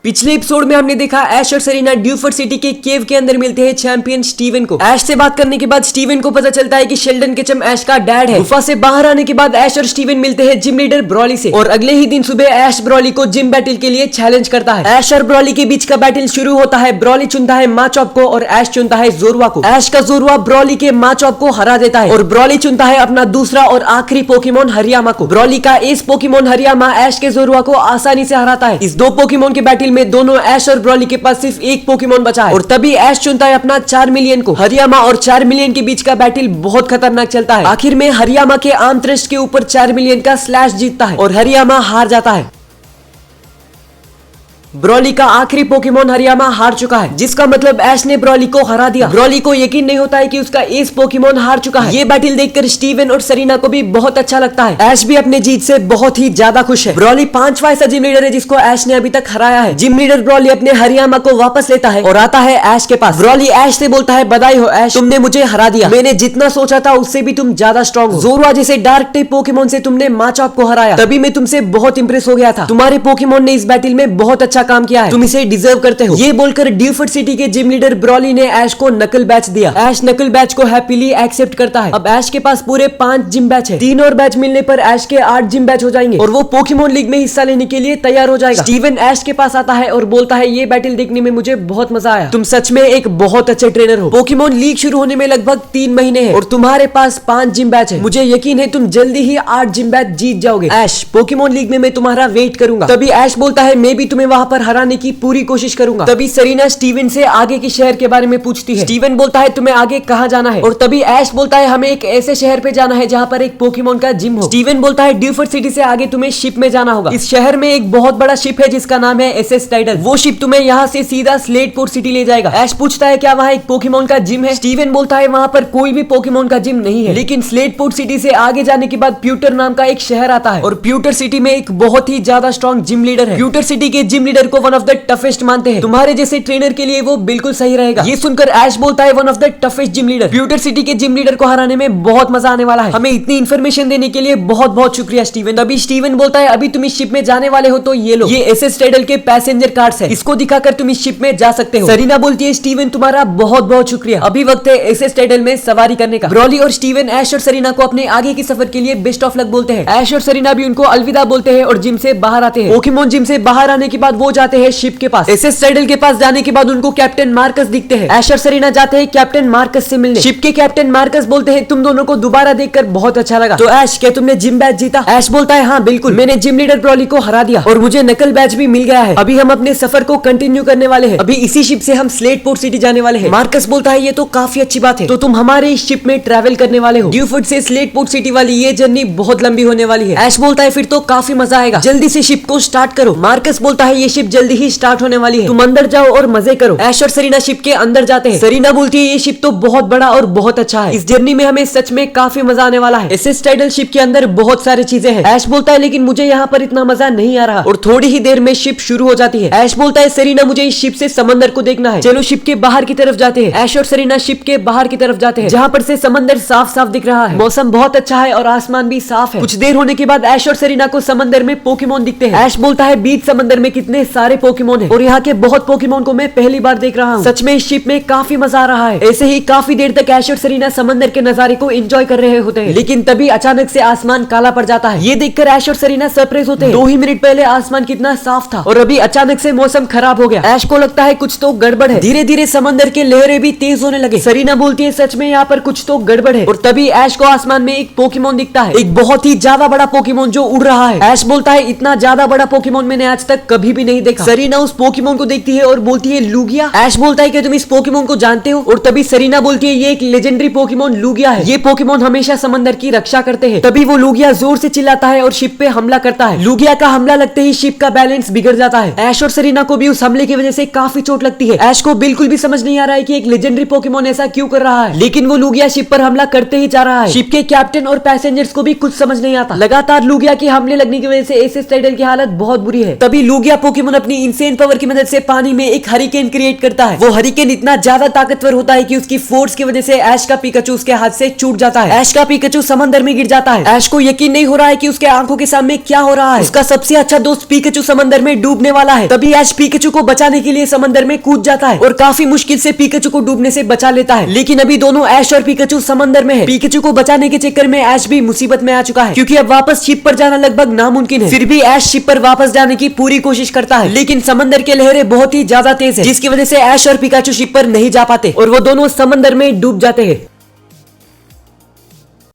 पिछले एपिसोड में हमने देखा ऐश और सेरेना ड्यूफर्ड सिटी के केव के अंदर मिलते हैं चैंपियन स्टीवन को। ऐश से बात करने के बाद स्टीवन को पता चलता है कि शेल्डन केचम ऐश का डैड है। गुफा से बाहर आने के बाद ऐश और स्टीवन मिलते हैं जिम लीडर ब्रॉली से और अगले ही दिन सुबह ऐश ब्रॉली को जिम बैटल के लिए चैलेंज करता है। ऐश और ब्रॉली के बीच का बैटल शुरू होता है। ब्रॉली चुनता है माचॉप को और ऐश चुनता है जोरवा को। ऐश का जोरवा ब्रॉली के माचॉप को हरा देता है और ब्रॉली चुनता है अपना दूसरा और आखिरी पोकेमोन हरियामा को। ब्रॉली का एस पोकेमोन हरियामा ऐश के जोरवा को आसानी से हराता है। इस दो पोकेमोन के बैटल में दोनों ऐश और ब्रॉली के पास सिर्फ एक पोकेमोन बचा है और तभी ऐश चुनता है अपना 4 मिलियन को। हरियामा और 4 मिलियन के बीच का बैटल बहुत खतरनाक चलता है। आखिर में हरियामा के आर्म थ्रस्ट के ऊपर 4 मिलियन का स्लैश जीतता है और हरियामा हार जाता है। ब्रॉली का आखिरी पोकेमोन हरियामा हार चुका है, जिसका मतलब ऐश ने ब्रॉली को हरा दिया। ब्रॉली को यकीन नहीं होता है कि उसका एस पोकेमोन हार चुका है। ये बैटल देखकर स्टीवन और सेरेना को भी बहुत अच्छा लगता है। ऐश भी अपने जीत से बहुत ही ज्यादा खुश है। ब्रॉली 5वां ऐसा जिम लीडर है जिसको ऐश ने अभी तक हराया है। जिम लीडर ब्रॉली अपने हरियामा को वापस लेता है और आता है ऐश के पास। ब्रॉली ऐश से बोलता है, बधाई हो ऐश, तुमने मुझे हरा दिया। मैंने जितना सोचा था उससे भी तुम ज्यादा स्ट्रॉन्ग हो। जोरवा जैसे डार्क टाइप पोकेमोन से तुमने माचॉप को हराया, तभी मैं तुमसे बहुत इंप्रेस हो गया था। तुम्हारे पोकेमोन ने इस बैटल में बहुत अच्छा काम किया है, तुम इसे डिजर्व करते हो। ये बोलकर ड्यूफर्ड सिटी के जिम लीडर ब्रॉली ने ऐश को नकल बैच दिया। ऐश नकल बैच को हैप्पीली एक्सेप्ट करता है। अब ऐश के पास पूरे 5 जिम बैच है। 3 और बैच मिलने पर ऐश के 8 जिम बैच हो जाएंगे और वो पोकेमोन लीग में हिस्सा लेने के लिए तैयार हो जाएगा। स्टीवन ऐश के पास आता है और बोलता है, ये बैटल देखने में मुझे बहुत मजा आया, तुम सच में एक बहुत अच्छे ट्रेनर हो। पोकेमोन लीग शुरू होने में लगभग 3 महीने हैं और तुम्हारे पास 5 जिम बैच है। मुझे यकीन है तुम जल्दी ही 8 जिम बैच जीत जाओगे। ऐश, पोकेमोन लीग में मैं तुम्हारा वेट करूंगा। तभी ऐश बोलता है, मैं भी तुम्हें वहां पर हराने की पूरी कोशिश करूंगा। तभी सेरेना स्टीवन से आगे के शहर के बारे में पूछती है। स्टीवन बोलता है, तुम्हें आगे कहाँ जाना है? और तभी ऐश बोलता है, हमें एक ऐसे शहर पे जाना है जहाँ पर एक पोकेमोन का जिम हो। स्टीवन बोलता है, ड्यूफर्ड सिटी से आगे तुम्हें शिप में जाना होगा। इस शहर में एक बहुत बड़ा शिप है जिसका नाम है एसएस टाइडल। वो शिप तुम्हें यहाँ से सीधा स्लेटपोर्ट सिटी ले जाएगा। ऐश पूछता है, क्या वहाँ एक पोकेमोन का जिम है? स्टीवन बोलता है, वहाँ पर कोई भी पोकेमोन का जिम नहीं है, लेकिन स्लेटपोर्ट सिटी से आगे जाने के बाद प्यूटर नाम का एक शहर आता है और प्यूटर सिटी में एक बहुत ही ज्यादा स्ट्रॉन्ग जिम लीडर है। प्यूटर सिटी के जिम लीडर को वन ऑफ द टफेस्ट मानते हैं। तुम्हारे जैसे ट्रेनर के लिए वो बिल्कुल सही रहेगा। ये सुनकर ऐश बोलता है, one of the toughest gym leader. Pewter city के जिम लीडर को हराने में बहुत मजा आने वाला है। हमें इतनी इन्फॉर्मेशन देने के लिए बहुत बहुत शुक्रिया स्टीवन। तभी स्टीवन बोलता है, अभी तुम इस शिप में जाने वाले हो तो ये लो, ये एसएस टाइडल के पैसेंजर कार्ड्स है, इसको दिखाकर तुम इस शिप में जा सकते हो। सेरेना बोलती है, स्टीवन तुम्हारा बहुत बहुत शुक्रिया, अभी वक्त है एसएस टाइडल में सवारी करने का। ब्रॉली और स्टीवन ऐश और सेरेना को अपने आगे के सफर के लिए बेस्ट ऑफ लक बोलते हैं। ऐश और सेरेना भी उनको अलविदा बोलते हैं और जिम से बाहर आते हैं। पोकेमोन जिम से बाहर आने के बाद वो जाते हैं शिप के पास। एसएस टाइडल के पास जाने के बाद उनको कैप्टन मार्कस दिखते हैं। ऐश और सेरेना जाते हैं कैप्टन मार्कस से मिलने। शिप के कैप्टन मार्कस बोलते हैं, तुम दोनों को दोबारा देखकर बहुत अच्छा लगा। तो ऐश, क्या तुमने जिम बैच जीता? ऐश बोलता है, हाँ बिल्कुल, मैंने जिम लीडर ब्रॉली को हरा दिया और मुझे नकल बैच भी मिल गया है। अभी हम अपने सफर को कंटिन्यू करने वाले हैं। अभी इसी शिप से हम स्लेटपोर्ट सिटी जाने वाले हैं। मार्कस बोलता है, ये तो काफी अच्छी बात है, तो तुम हमारे इस शिप में ट्रैवल करने वाले हो। ड्यूफर्ड से स्लेटपोर्ट सिटी वाली ये जर्नी बहुत लंबी होने वाली है। ऐश बोलता है, फिर तो काफी मजा आएगा, जल्दी से शिप को स्टार्ट करो। मार्कस बोलता है, ये शिप जल्दी ही स्टार्ट होने वाली है, तुम अंदर जाओ और मजे करो। ऐश और सेरेना शिप के अंदर जाते हैं। सेरेना बोलती है, ये शिप तो बहुत बड़ा और बहुत अच्छा है, इस जर्नी में हमें सच में काफी मजा आने वाला है। एसएस टाइडल शिप के अंदर बहुत सारी चीजें हैं। ऐश बोलता है, लेकिन मुझे यहाँ पर इतना मजा नहीं आ रहा और थोड़ी ही देर में शिप शुरू हो जाती है। ऐश बोलता है, सेरेना मुझे इस शिप से समंदर को देखना है, चलो शिप के बाहर की तरफ जाते हैं। ऐश और सेरेना शिप के बाहर की तरफ जाते हैं जहाँ पर से समंदर साफ साफ दिख रहा है। मौसम बहुत अच्छा है और आसमान भी साफ है। कुछ देर होने के बाद ऐश और सेरेना को समंदर में पोकेमोन दिखते हैं। ऐश बोलता है, बीच समंदर में कितने सारे पोकेमोन हैं और यहाँ के बहुत पोकेमोन को मैं पहली बार देख रहा हूँ। सच में इस शिप में काफी मजा आ रहा है। ऐसे ही काफी देर तक ऐश और सेरेना समंदर के नजारे को एंजॉय कर रहे होते हैं, लेकिन तभी अचानक से आसमान काला पड़ जाता है। ये देखकर ऐश और सेरेना सरप्राइज होते हैं। 2 ही मिनट पहले आसमान कितना साफ था और अभी अचानक से मौसम खराब हो गया। ऐश को लगता है कुछ तो गड़बड़ है। धीरे धीरे समंदर के लहरें भी तेज होने लगे। सेरेना बोलती है, सच में यहाँ पर कुछ तो गड़बड़ है और तभी ऐश को आसमान में एक पोकेमोन दिखता है, एक बहुत ही ज्यादा बड़ा पोकेमोन जो उड़ रहा है। ऐश बोलता है, इतना ज्यादा बड़ा पोकेमोन मैंने आज तक कभी भी नहीं देखा। सेरेना उस पोकेमोन को देखती है और बोलती है, लूगिया। ऐश बोलता है, क्या तुम इस पोकेमोन को जानते हो? और तभी सेरेना बोलती है, ये एक लेजेंडरी पोकेमोन लूगिया है, ये पोकेमोन हमेशा समंदर की रक्षा करते हैं। तभी वो लूगिया जोर से चिल्लाता है और शिप पे हमला करता है। लूगिया का हमला लगते ही शिप का बैलेंस बिगड़ जाता है। ऐश और सेरेना को भी उस हमले की वजह से काफी चोट लगती है। ऐश को बिल्कुल भी समझ नहीं आ रहा है कि एक लेजेंडरी पोकेमोन ऐसा क्यों कर रहा है, लेकिन वो लूगिया शिप पर हमला करते ही जा रहा है। शिप के कैप्टन और पैसेंजर्स को भी कुछ समझ नहीं आता। लगातार लूगिया के हमले लगने की वजह से एसएस टाइडल की हालत बहुत बुरी है। तभी लूगिया पोकेमोन पोकेमोन अपनी इंसेन पावर की मदद से पानी में एक हरिकेन क्रिएट करता है। वो हरिकेन इतना ज्यादा ताकतवर होता है कि उसकी फोर्स की वजह से ऐश का पिकाचू उसके हाथ से छूट जाता है। ऐश का पिकाचू समंदर में गिर जाता है। ऐश को यकीन नहीं हो रहा है कि उसके आंखों के सामने क्या हो रहा है। उसका सबसे अच्छा दोस्त पिकाचू समंदर में डूबने वाला है। तभी ऐश पिकाचू को बचाने के लिए समंदर में कूद जाता है और काफी मुश्किल से पिकाचू को डूबने से बचा लेता है। लेकिन अभी दोनों ऐश और पिकाचू समंदर में है। पिकाचू को बचाने के चक्कर में ऐश भी मुसीबत में आ चुका है, क्योंकि अब वापस शिप पर जाना लगभग नामुमकिन है। फिर भी ऐश शिप पर वापस जाने की पूरी कोशिश करता है, लेकिन समंदर के लहरें बहुत ही ज्यादा तेज है, जिसकी वजह से ऐश और पिकाचू शिप पर नहीं जा पाते और वो दोनों समंदर में डूब जाते हैं।